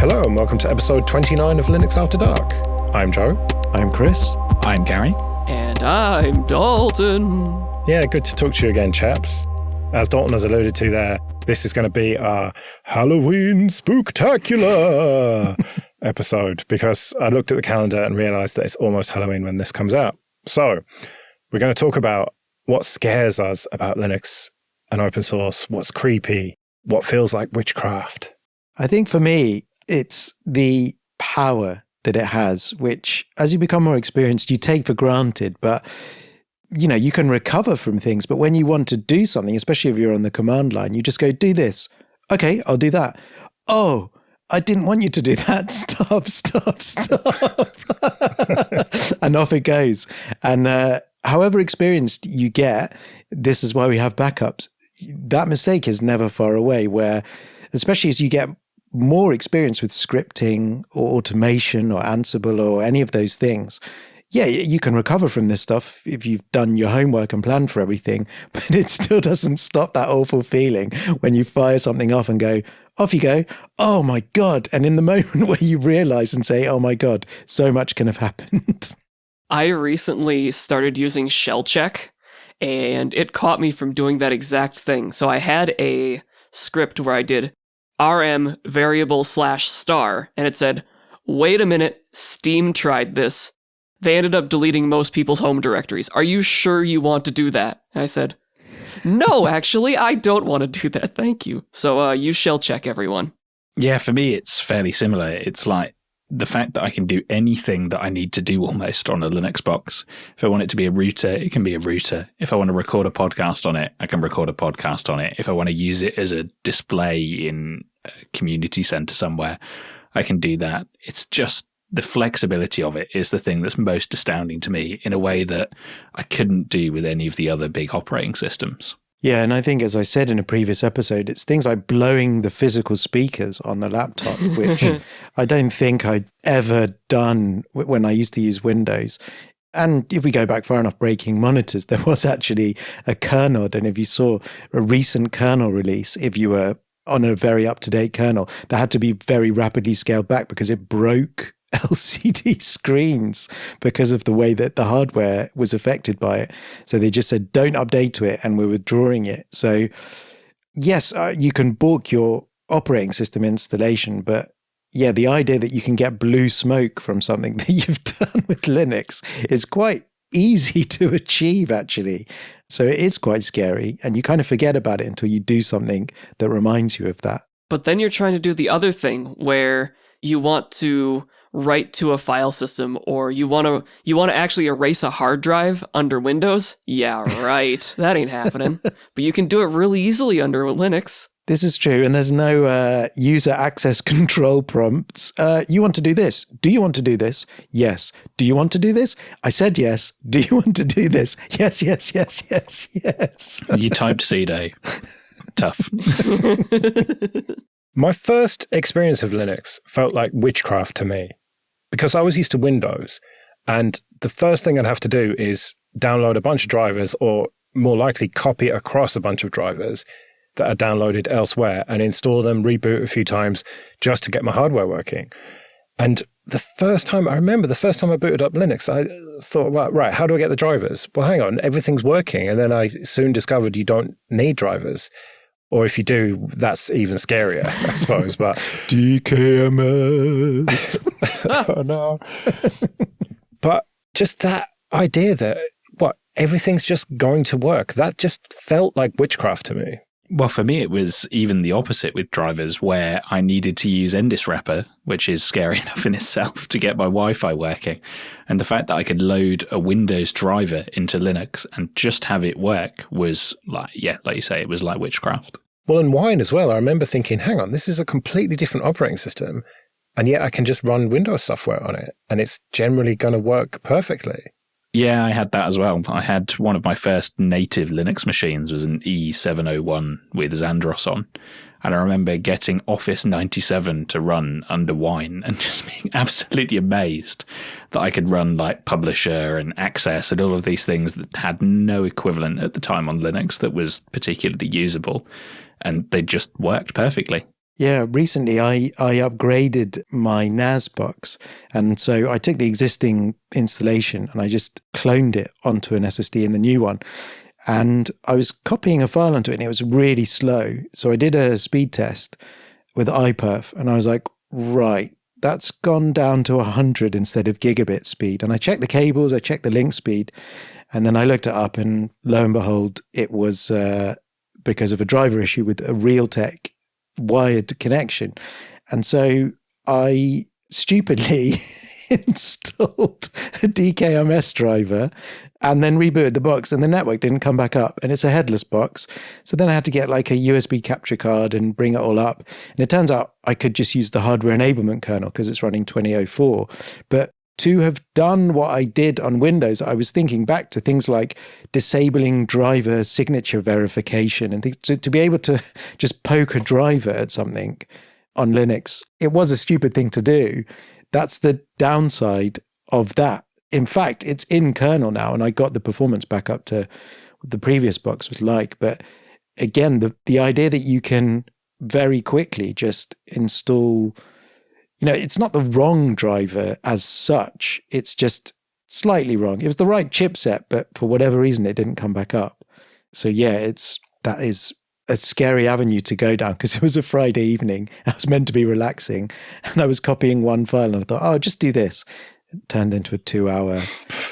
Hello and welcome to episode 29 of Linux After Dark. I'm Joe. I'm Chris. I'm Gary. And I'm Dalton. Yeah, good to talk to you again, chaps. As Dalton has alluded to there, this is going to be our Halloween Spooktacular episode because I looked at the calendar and realized that it's almost Halloween when this comes out. So we're going to talk about what scares us about Linux and open source, what's creepy, what feels like witchcraft. I think for me, it's the power that it has, which as you become more experienced, you take for granted. But, you know, you can recover from things. But when you want to do something, especially if you're on the command line, you just go, do this. Okay, I'll do that. Oh, I didn't want you to do that. Stop. And off it goes. And however experienced you get, this is why we have backups. That mistake is never far away, where, especially as you get more experience with scripting or automation or Ansible or any of those things, yeah, you can recover from this stuff if you've done your homework and planned for everything, but it still doesn't stop that awful feeling when you fire something off and go, off you go, oh my God. And in the moment where you realize and say, oh my God, so much can have happened. I recently started using shell check, and it caught me from doing that exact thing. So I had a script where I did rm variable /star, and it said, wait a minute, Steam tried this. They ended up deleting most people's home directories. Are you sure you want to do that? And I said, no, actually, I don't want to do that. Thank you. So use shell check, everyone. Yeah, for me, it's fairly similar. It's like the fact that I can do anything that I need to do almost on a Linux box. If I want it to be a router, it can be a router. If I want to record a podcast on it, I can record a podcast on it. If I want to use it as a display in a community center somewhere, I can do that. It's just the flexibility of it is the thing that's most astounding to me in a way that I couldn't do with any of the other big operating systems. Yeah, and I think, as I said in a previous episode, it's things like blowing the physical speakers on the laptop, which I don't think I'd ever done when I used to use Windows. And if we go back far enough, breaking monitors, there was actually a kernel. And if you saw a recent kernel release, if you were on a very up-to-date kernel, that had to be very rapidly scaled back because it broke LCD screens because of the way that the hardware was affected by it. So they just said, don't update to it, and we're withdrawing it. So yes, you can balk your operating system installation, but yeah, the idea that you can get blue smoke from something that you've done with Linux is quite easy to achieve, actually. So it is quite scary, and you kind of forget about it until you do something that reminds you of that. But then you're trying to do the other thing where you want to write to a file system, or you want to actually erase a hard drive under Windows. Yeah, right. That ain't happening. But you can do it really easily under Linux. This is true, and there's no user access control prompts. You want to do this? Do you want to do this? Yes. Do you want to do this? I said yes. Do you want to do this? Yes. You typed sudo. Tough. My first experience of Linux felt like witchcraft to me because I was used to Windows, and the first thing I'd have to do is download a bunch of drivers, or more likely copy across a bunch of drivers that are downloaded elsewhere and install them, reboot a few times just to get my hardware working. And I remember the first time I booted up Linux, I thought, well, right, how do I get the drivers? Well, hang on, everything's working. And then I soon discovered you don't need drivers. Or if you do, that's even scarier, I suppose. But DKMS. Oh, no. But just that idea that, everything's just going to work, that just felt like witchcraft to me. Well, for me, it was even the opposite with drivers, where I needed to use ndiswrapper, which is scary enough in itself, to get my Wi-Fi working. And the fact that I could load a Windows driver into Linux and just have it work was like you say, it was like witchcraft. Well, and Wine as well. I remember thinking, hang on, this is a completely different operating system, and yet I can just run Windows software on it, and it's generally going to work perfectly. Yeah, I had that as well. I had one of my first native Linux machines was an E701 with Xandros on. And I remember getting Office 97 to run under Wine and just being absolutely amazed that I could run like Publisher and Access and all of these things that had no equivalent at the time on Linux that was particularly usable. And they just worked perfectly. Yeah, recently I upgraded my NAS box. And so I took the existing installation and I just cloned it onto an SSD in the new one. And I was copying a file onto it and it was really slow. So I did a speed test with iPerf and I was like, right, that's gone down to 100 instead of gigabit speed. And I checked the cables, I checked the link speed, and then I looked it up and lo and behold, it was because of a driver issue with a Realtek wired connection. And so I stupidly installed a DKMS driver and then rebooted the box and the network didn't come back up and it's a headless box. So then I had to get like a USB capture card and bring it all up. And it turns out I could just use the hardware enablement kernel because it's running 2004. But to have done what I did on Windows, I was thinking back to things like disabling driver signature verification and things, to be able to just poke a driver at something on Linux. It was a stupid thing to do. That's the downside of that. In fact, it's in kernel now, and I got the performance back up to what the previous box was like. But again, the idea that you can very quickly just install, it's not the wrong driver as such. It's just slightly wrong. It was the right chipset, but for whatever reason, it didn't come back up. So yeah, that is a scary avenue to go down because it was a Friday evening. I was meant to be relaxing and I was copying one file and I thought, oh, just do this. It turned into a 2-hour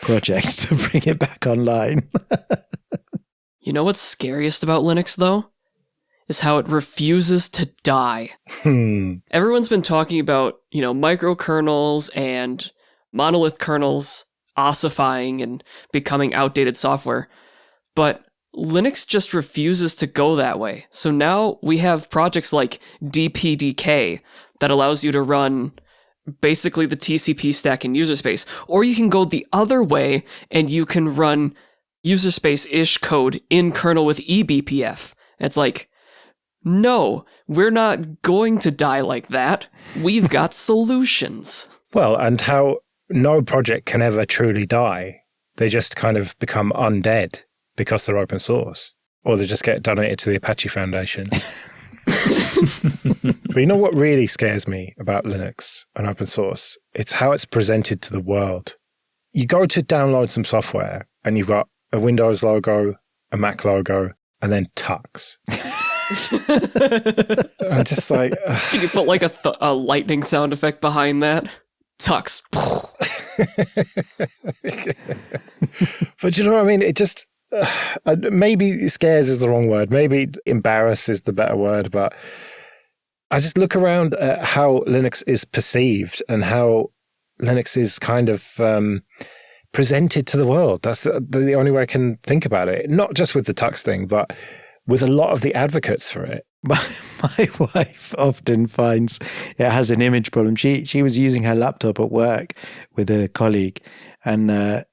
project to bring it back online. You know what's scariest about Linux, though? Is how it refuses to die. Everyone's been talking about, microkernels and monolith kernels ossifying and becoming outdated software. But Linux just refuses to go that way. So now we have projects like DPDK that allows you to run basically the TCP stack in user space. Or you can go the other way and you can run user space-ish code in kernel with eBPF. It's like, no, we're not going to die like that. We've got solutions. Well, and how no project can ever truly die. They just kind of become undead because they're open source. Or they just get donated to the Apache Foundation. But you know what really scares me about Linux and open source? It's how it's presented to the world. You go to download some software and you've got a Windows logo, a Mac logo, and then Tux. I'm just like... Can you put like a lightning sound effect behind that? Tux. But you know what I mean? It just... maybe scares is the wrong word. Maybe embarrass is the better word. But I just look around at how Linux is perceived and how Linux is kind of presented to the world. That's the only way I can think about it. Not just with the Tux thing, but with a lot of the advocates for it. My wife often finds it has an image problem. She was using her laptop at work with a colleague and her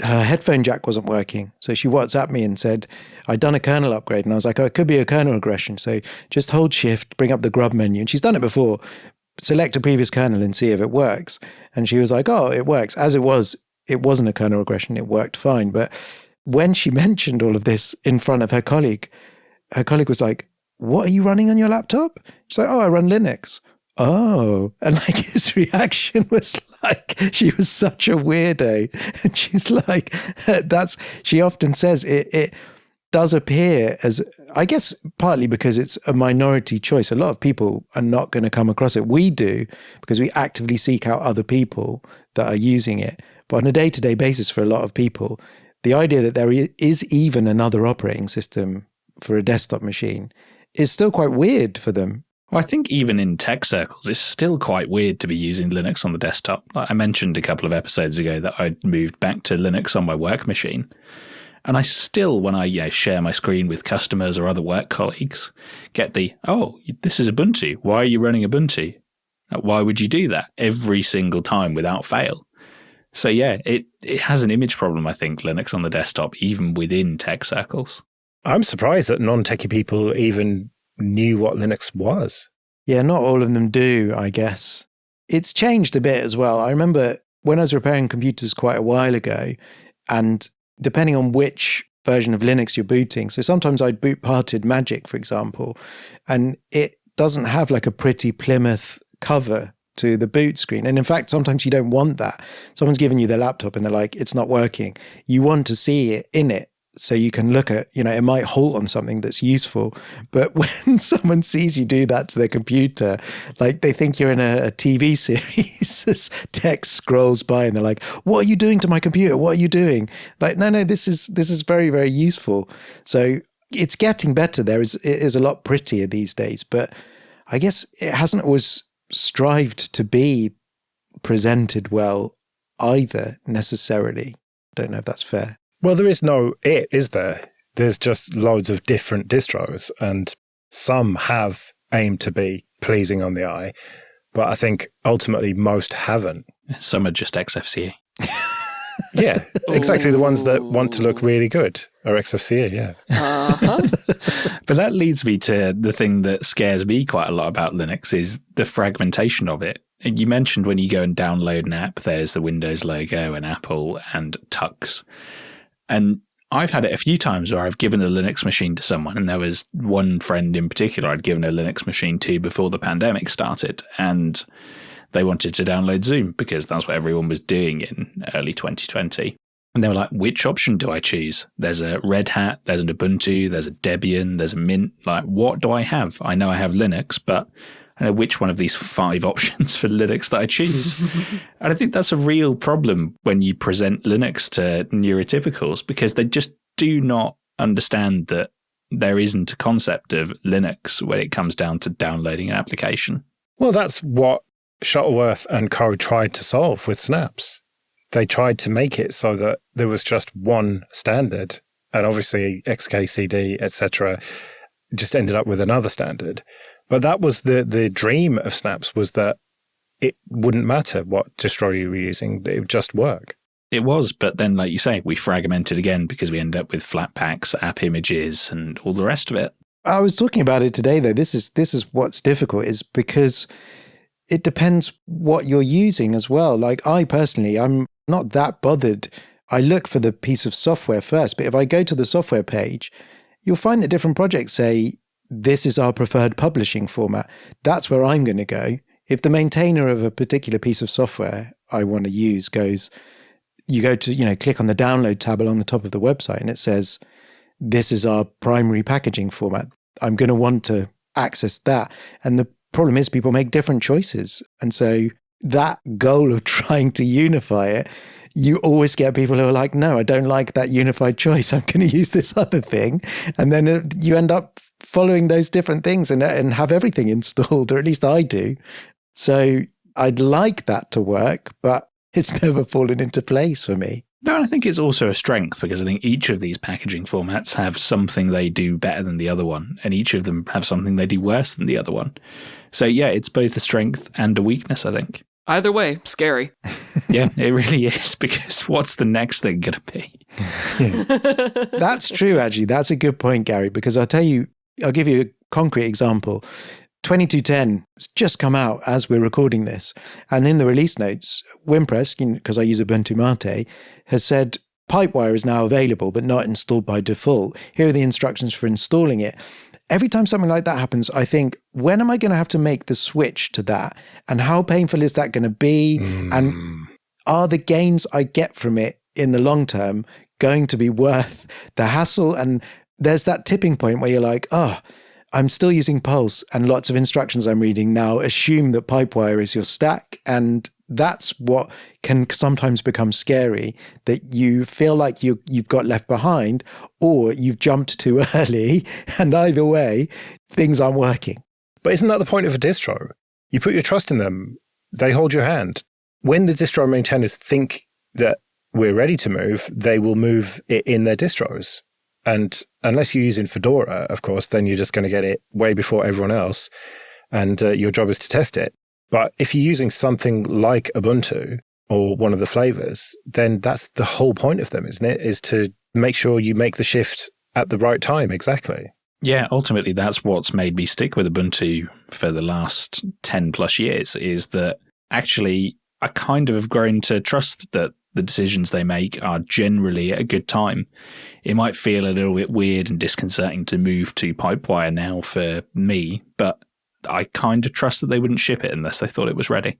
headphone jack wasn't working. So she WhatsApped me and said, I'd done a kernel upgrade. And I was like, oh, it could be a kernel regression. So just hold shift, bring up the grub menu. And she's done it before. Select a previous kernel and see if it works. And she was like, oh, it works. As it wasn't a kernel regression. It worked fine. But when she mentioned all of this in front of her colleague was like, what are you running on your laptop? She's like, oh, I run Linux. Oh, and like his reaction was like, she was such a weirdo. And she's like, she often says it does appear as, I guess, partly because it's a minority choice. A lot of people are not going to come across it. We do because we actively seek out other people that are using it. But on a day-to-day basis for a lot of people, the idea that there is even another operating system for a desktop machine is still quite weird for them. Well, I think even in tech circles, it's still quite weird to be using Linux on the desktop. Like I mentioned a couple of episodes ago that I'd moved back to Linux on my work machine. And I still, when I share my screen with customers or other work colleagues, get oh, this is Ubuntu. Why are you running Ubuntu? Why would you do that every single time without fail? So yeah, it has an image problem, I think, Linux on the desktop, even within tech circles. I'm surprised that non-techie people even knew what Linux was. Yeah, not all of them do, I guess. It's changed a bit as well. I remember when I was repairing computers quite a while ago, and depending on which version of Linux you're booting, so sometimes I'd boot parted Magic, for example, and it doesn't have like a pretty Plymouth cover to the boot screen. And in fact, sometimes you don't want that. Someone's given you their laptop and they're like, it's not working. You want to see it in it so you can look at, it might halt on something that's useful. But when someone sees you do that to their computer, like they think you're in a TV series, as text scrolls by and they're like, what are you doing to my computer? What are you doing? Like, no, this is very, very useful. So it's getting better. It is a lot prettier these days, but I guess it hasn't always strived to be presented well either necessarily. Don't know if that's fair. Well, there is no it, is there? There's just loads of different distros, and some have aimed to be pleasing on the eye, but I think ultimately most haven't. Some are just XFCE. Yeah, exactly. The ones that want to look really good are XFCE, yeah. Uh-huh. But that leads me to the thing that scares me quite a lot about Linux is the fragmentation of it. You mentioned when you go and download an app, there's the Windows logo and Apple and Tux. And I've had it a few times where I've given a Linux machine to someone, and there was one friend in particular I'd given a Linux machine to before the pandemic started, and they wanted to download Zoom because that's what everyone was doing in early 2020. And they were like, which option do I choose? There's a Red Hat, there's an Ubuntu, there's a Debian, there's a Mint. Like, what do I have? I know I have Linux, but I know which one of these 5 options for Linux that I choose. And I think that's a real problem when you present Linux to neurotypicals, because they just do not understand that there isn't a concept of Linux when it comes down to downloading an application. Well, that's what Shuttleworth and co. tried to solve with Snaps. They tried to make it so that there was just one standard, and obviously XKCD, etc., just ended up with another standard. But that was the dream of Snaps, was that it wouldn't matter what distro you were using, it would just work. It was, but then, like you say, we fragmented again because we end up with Flatpaks, app images, and all the rest of it. I was talking about it today, though. This is what's difficult, is because it depends what you're using as well. Like I personally, I'm not that bothered. I look for the piece of software first, but if I go to the software page, you'll find that different projects say, this is our preferred publishing format. That's where I'm going to go. If the maintainer of a particular piece of software I want to use goes, you go to, click on the download tab along the top of the website and it says, this is our primary packaging format. I'm going to want to access that. And the problem is people make different choices. And so that goal of trying to unify it, you always get people who are like, no, I don't like that unified choice. I'm going to use this other thing. And then you end up following those different things and have everything installed, or at least I do. So I'd like that to work, but it's never fallen into place for me. No, and I think it's also a strength, because I think each of these packaging formats have something they do better than the other one, and each of them have something they do worse than the other one. So yeah, it's both a strength and a weakness, I think. Either way, scary. Yeah, it really is, because what's the next thing going to be? That's true, actually. That's a good point, Gary, because I'll give you a concrete example. 2210 has just come out as we're recording this. And in the release notes, WinPress, because I use Ubuntu Mate, has said Pipewire is now available, but not installed by default. Here are the instructions for installing it. Every time something like that happens, I think, when am I going to have to make the switch to that? And how painful is that going to be? And are the gains I get from it in the long term going to be worth the hassle? And there's that tipping point where you're like, oh, I'm still using Pulse, and lots of instructions I'm reading now assume that Pipewire is your stack. And that's what can sometimes become scary, that you feel like you've got left behind, or you've jumped too early. And either way, things aren't working. But isn't that the point of a distro? You put your trust in them. They hold your hand. When the distro maintainers think that we're ready to move, they will move it in their distros. And unless you're using Fedora, of course, then you're just going to get it way before everyone else. And your job is to test it. But if you're using something like Ubuntu or one of the flavors, then that's the whole point of them, isn't it? Is to make sure you make the shift at the right time. Exactly. Yeah, ultimately, that's what's made me stick with Ubuntu for the last 10 plus years, is that actually I kind of have grown to trust that the decisions they make are generally at a good time. It might feel a little bit weird and disconcerting to move to Pipewire now for me, but I kind of trust that they wouldn't ship it unless they thought it was ready.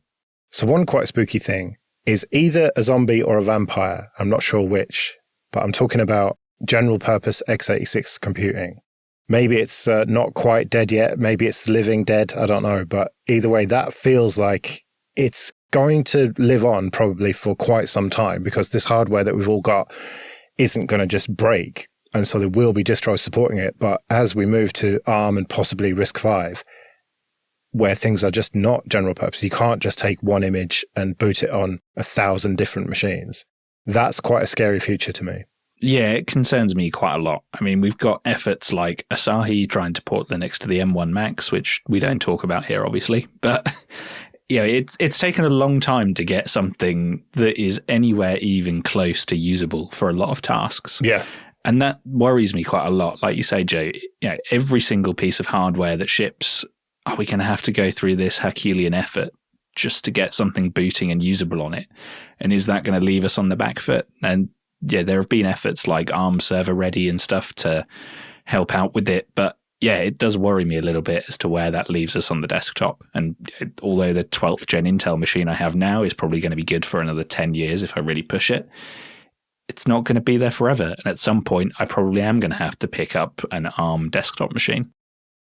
So one quite spooky thing is either a zombie or a vampire. I'm not sure which, but I'm talking about general purpose x86 computing. Maybe it's not quite dead yet. Maybe it's living dead. I don't know. But either way, that feels like it's going to live on probably for quite some time, because this hardware that we've all got isn't going to just break. And so there will be distros supporting it. But as we move to ARM and possibly RISC-V, where things are just not general purpose, you can't just take one image and boot it on 1,000 different machines. That's quite a scary future to me. Yeah, it concerns me quite a lot. I mean, we've got efforts like Asahi trying to port Linux to the M1 Max, which we don't talk about here, obviously. But it's taken a long time to get something that is anywhere even close to usable for a lot of tasks. Yeah. And that worries me quite a lot. Like you say, Joe, every single piece of hardware that ships, are we going to have to go through this Herculean effort just to get something booting and usable on it? And is that going to leave us on the back foot? And yeah, there have been efforts like ARM server ready and stuff to help out with it. But yeah, it does worry me a little bit as to where that leaves us on the desktop. And although the 12th gen Intel machine I have now is probably going to be good for another 10 years if I really push it, it's not going to be there forever. And at some point, I probably am going to have to pick up an ARM desktop machine.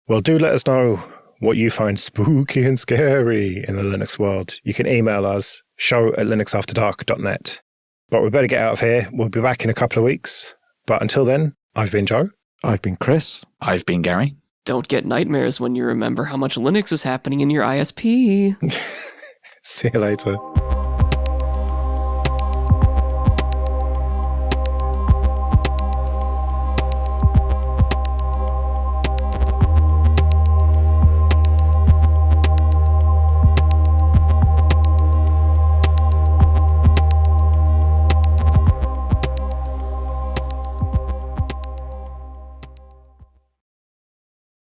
Well, do let us know what you find spooky and scary in the Linux world. You can email us, show@linuxafterdark.net. But we better get out of here. We'll be back in a couple of weeks. But until then, I've been Joe. I've been Chris. I've been Gary. Don't get nightmares when you remember how much Linux is happening in your ISP. See you later.